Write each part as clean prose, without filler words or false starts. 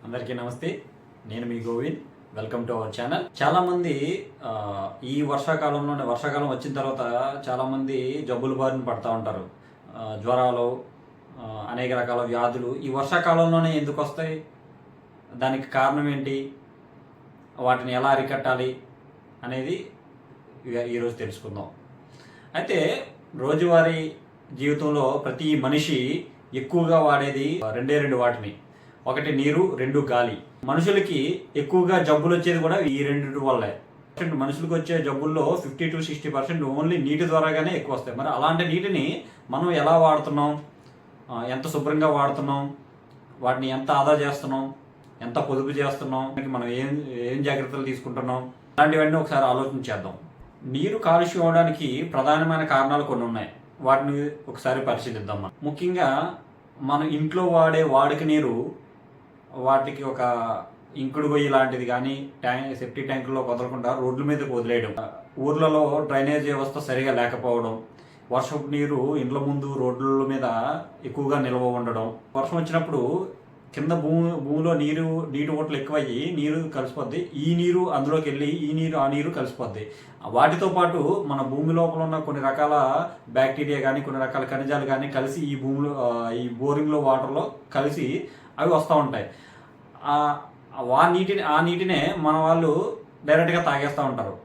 అందరికీ నమస్తే, నేను మీ Govind. Welcome to our channel. చాలామంది ఈ వర్షాకాలం వచ్చిన తర్వాత చాలామంది జబ్బులు బారిన పడుతూ ఉంటారు. జ్వరాలు, అనేక రకాల వ్యాధులు ఈ వర్షాకాలంలోనే ఎందుకు వస్తాయి? దానికి కారణం ఏంటి? వాటిని ఎలా అరికట్టాలి అనేది ఈరోజు తెలుసుకుందాం. అయితే రోజువారీ జీవితంలో ప్రతి మనిషి ఎక్కువగా వాడేది రెండు వాటిని. ఒకటి నీరు, రెండు గాలి. మనుషులకి ఎక్కువగా జబ్బులు వచ్చేది కూడా ఈ రెండింటి వల్లే. మనుషులకు వచ్చే జబ్బుల్లో 50 to 60% ఓన్లీ నీటి ద్వారాగానే ఎక్కువ వస్తాయి. మరి అలాంటి నీటిని మనం ఎలా వాడుతున్నాం, ఎంత శుభ్రంగా వాడుతున్నాం, వాటిని ఎంత ఆదా చేస్తున్నాం, ఎంత పొదుపు చేస్తున్నాం, మనం ఏం జాగ్రత్తలు తీసుకుంటున్నాం, అలాంటివన్నీ ఒకసారి ఆలోచన చేద్దాం. నీరు కాలుష్యం అవడానికి ప్రధానమైన కారణాలు కొన్ని ఉన్నాయి. వాటిని ఒకసారి పరిశీలిద్దాం. ముఖ్యంగా మనం ఇంట్లో వాడే వాడుక నీరు, వాటికి ఒక ఇంకుడు గొయ్యి లాంటిది కానీ సెప్టిక్ ట్యాంకుల్లో వదలకుండా రోడ్ల మీదకి వదిలేయడం, ఊర్లలో డ్రైనేజ్ వ్యవస్థ సరిగా లేకపోవడం, వర్షపు నీరు ఇండ్ల ముందు రోడ్ల మీద ఎక్కువగా నిల్వ ఉండడం, వర్షం వచ్చినప్పుడు కింద భూమిలో నీటి ఓట్లు ఎక్కువయ్యి నీరు కలిసిపోద్ది. ఈ నీరు అందులోకి వెళ్ళి ఆ నీరు కలిసిపోద్ది. వాటితో పాటు మన భూమి లోపల ఉన్న కొన్ని రకాల బ్యాక్టీరియా కానీ కొన్ని రకాల ఖనిజాలు కానీ కలిసి ఈ బోరింగ్లో వాటర్లో కలిసి అవి వస్తూ ఉంటాయి. ఆ నీటినే మన వాళ్ళు డైరెక్ట్గా తాగేస్తూ ఉంటారు.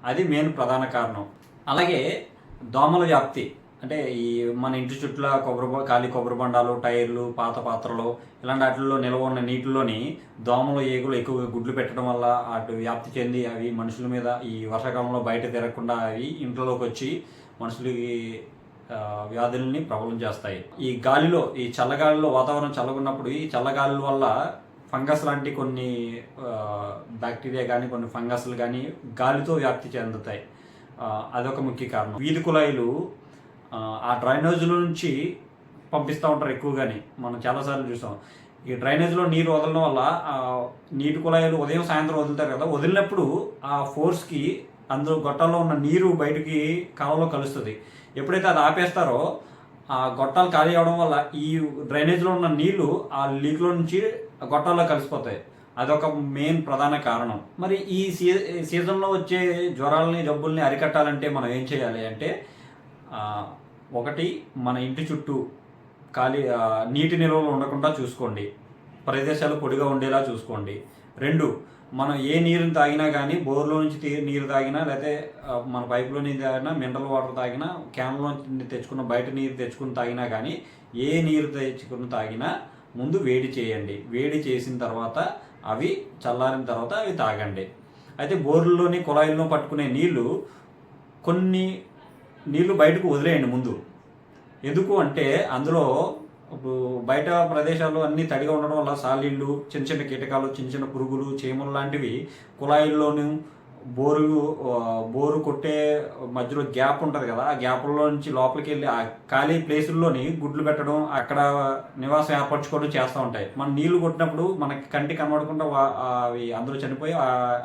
అది మెయిన్ ప్రధాన కారణం. అలాగే దోమల వ్యాప్తి, అంటే ఈ మన ఇంటి చుట్టూ ఖాళీ కొబ్బరి బండాలు, టైర్లు, పాత పాత్రలు ఇలాంటి వాటిల్లో నిల్వ ఉన్న నీటిలోని దోమలు, ఏగులు ఎక్కువగా గుడ్లు పెట్టడం వల్ల అటు వ్యాప్తి చెంది అవి మనుషుల మీద ఈ వర్షాకాలంలో బయట తిరగకుండా అవి ఇంట్లోకి వచ్చి మనుషులకి వ్యాధుల్ని ప్రబలం చేస్తాయి. ఈ గాలిలో, ఈ చల్లగాలిలో వాతావరణం చల్లగున్నప్పుడు ఈ చల్లగాలి వల్ల ఫంగస్ లాంటి కొన్ని బ్యాక్టీరియా కానీ కొన్ని ఫంగస్లు కానీ గాలితో వ్యాప్తి చెందుతాయి. అదొక ముఖ్య కారణం. వీధి కుళాయిలు ఆ డ్రైనేజ్ల నుంచి పంపిస్తూ ఉంటారు ఎక్కువగానే. మనం చాలాసార్లు చూసాం. ఈ డ్రైనేజ్లో నీరు వదలడం వల్ల నీటి కుళాయిలు ఉదయం సాయంత్రం వదులుతారు కదా, వదిలినప్పుడు ఆ ఫోర్స్కి అందులో గొట్టాల్లో ఉన్న నీరు బయటికి కాలంలో కలుస్తుంది. ఎప్పుడైతే అది ఆపేస్తారో ఆ గొట్టాలు ఖాళీ అవడం వల్ల ఈ డ్రైనేజ్లో ఉన్న నీళ్లు ఆ లీక్లో నుంచి గొట్టాల్లో కలిసిపోతాయి. అదొక మెయిన్ ప్రధాన కారణం. మరి ఈ సీజన్లో వచ్చే జ్వరాలని, జబ్బుల్ని అరికట్టాలంటే మనం ఏం చేయాలి అంటే, ఒకటి, మన ఇంటి చుట్టూ నీటి నిల్వలు ఉండకుండా చూసుకోండి. ప్రదేశాలు పొడిగా ఉండేలా చూసుకోండి. రెండు, మనం ఏ నీరుని తాగినా కానీ, బోర్లో నుంచి నీరు తాగినా, లేకపోతే మన పైపులో నీరు తాగినా, మినరల్ వాటర్ తాగినా, క్యాన్లో తెచ్చుకున్న బయట నీరు తెచ్చుకుని తాగినా కానీ, ఏ నీరు తెచ్చుకుని తాగినా ముందు వేడి చేయండి. వేడి చేసిన తర్వాత అవి చల్లారిన తర్వాత అవి తాగండి. అయితే బోర్లలోని కుళాయిల్లో పట్టుకునే కొన్ని నీళ్లు బయటకు వదిలేయండి ముందు. ఎందుకు అంటే అందులో ఇప్పుడు బయట ప్రదేశాల్లో అన్నీ తడిగా ఉండడం వల్ల సాలీళ్ళు, చిన్న చిన్న కీటకాలు, చిన్న చిన్న పురుగులు, చీమలు లాంటివి కుళాయిల్లోనూ బోరు కొట్టే మధ్యలో గ్యాప్ ఉంటుంది కదా, ఆ గ్యాప్లో నుంచి లోపలికి వెళ్ళి ఆ ఖాళీ ప్లేసుల్లోని గుడ్లు పెట్టడం, అక్కడ నివాసం ఏర్పరచుకోవడం చేస్తూ ఉంటాయి. మనం నీళ్లు కొట్టినప్పుడు మనకి కంటికి కనబడకుండా అవి అందులో చనిపోయి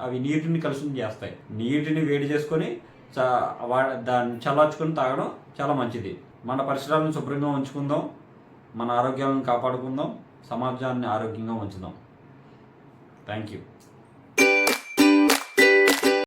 అవి నీటిని కలుషితం చేస్తాయి. నీటిని వేడి చేసుకొని దాన్ని చల్లార్చుకొని తాగడం చాలా మంచిది. మన పరిసరాలను శుభ్రంగా ఉంచుకుందాం, మన ఆరోగ్యాలను కాపాడుకుందాం, సమాజాన్ని ఆరోగ్యంగా ఉంచుదాం. Thank you.